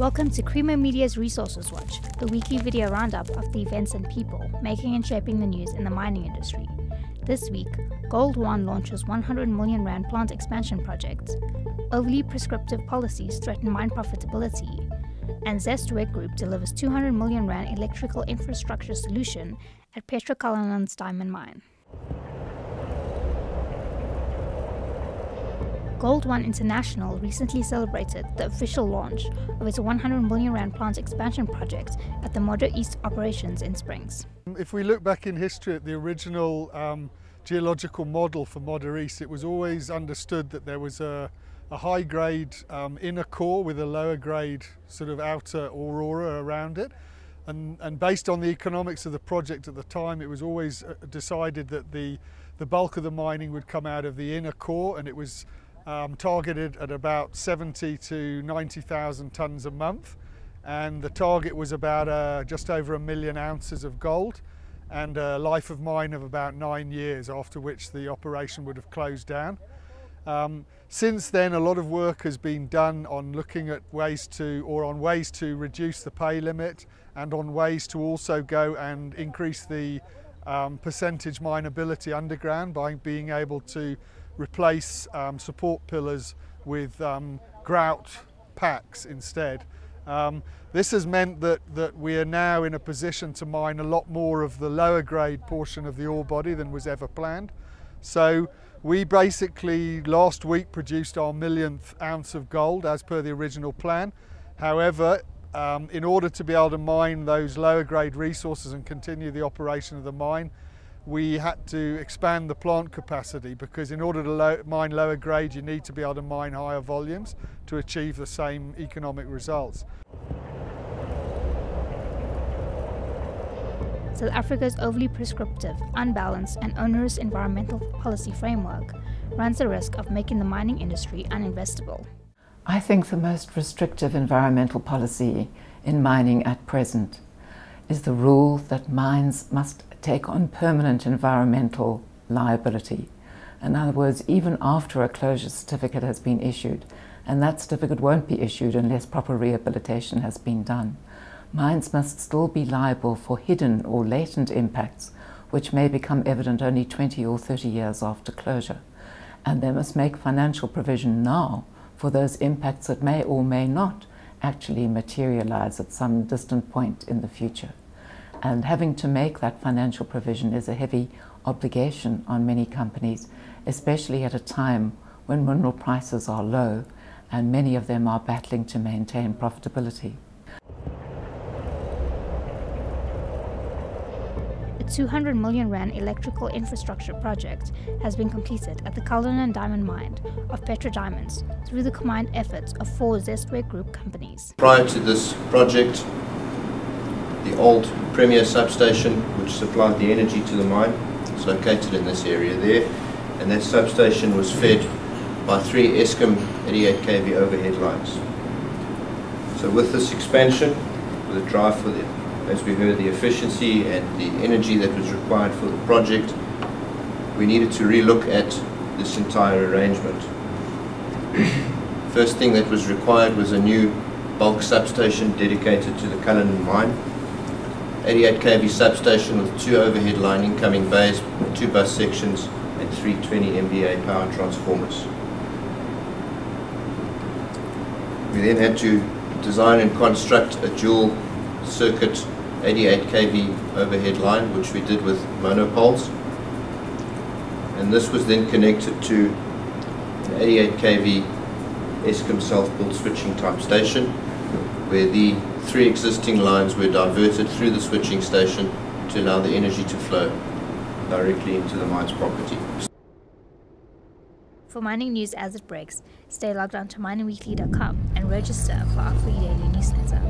Welcome to Creamer Media's Resources Watch, the weekly video roundup of the events and people making and shaping the news in the mining industry. This week, Gold One launches 100 million rand plant expansion project, overly prescriptive policies threaten mine profitability, and Zest WEG Group delivers 200 million rand electrical infrastructure solution at Petra Cullinan's diamond mine. Gold One International recently celebrated the official launch of its 100 million rand plant expansion project at the Moder East operations in Springs. If we look back in history at the original geological model for Moder East, it was always understood that there was a high grade inner core with a lower grade sort of outer aurora around it. And based on the economics of the project at the time, it was always decided that the bulk of the mining would come out of the inner core, and it was targeted at about 70 to 90,000 tonnes a month, and the target was about just over 1 million ounces of gold and a life of mine of about 9 years, after which the operation would have closed down. Since then, a lot of work has been done on looking at ways to reduce the pay limit, and on ways to also go and increase the percentage mineability underground by being able to replace support pillars with grout packs instead. This has meant that we are now in a position to mine a lot more of the lower grade portion of the ore body than was ever planned. So we basically last week produced our 1,000,000th ounce of gold as per the original plan. However, in order to be able to mine those lower grade resources and continue the operation of the mine, we had to expand the plant capacity, because in order to mine lower grade, you need to be able to mine higher volumes to achieve the same economic results. South Africa's overly prescriptive, unbalanced and onerous environmental policy framework runs the risk of making the mining industry uninvestable. I think the most restrictive environmental policy in mining at present is the rule that mines must take on permanent environmental liability. In other words, even after a closure certificate has been issued, and that certificate won't be issued unless proper rehabilitation has been done, mines must still be liable for hidden or latent impacts which may become evident only 20 or 30 years after closure. And they must make financial provision now for those impacts that may or may not actually materialize at some distant point in the future. And having to make that financial provision is a heavy obligation on many companies, especially at a time when mineral prices are low and many of them are battling to maintain profitability. A 200 million rand electrical infrastructure project has been completed at the Cullinan diamond mine of Petra Diamonds through the combined efforts of 4 Zest WEG Group companies. Prior to this project, the old Premier substation, which supplied the energy to the mine, is located in this area there, and that substation was fed by 3 Eskom 88 kV overhead lines. So with this expansion, with the drive for the, as we heard, the efficiency and the energy that was required for the project, we needed to relook at this entire arrangement. First thing that was required was a new bulk substation dedicated to the Cullinan mine. 88 kV substation with 2 overhead line incoming bays, 2 bus sections and 3 20 MVA power transformers. We then had to design and construct a dual circuit 88 kV overhead line, which we did with monopoles, and this was then connected to an 88 kV Eskom self-built switching type station, where the 3 existing lines were diverted through the switching station to allow the energy to flow directly into the mine's property. For mining news as it breaks, stay logged on to miningweekly.com and register for our free daily newsletter.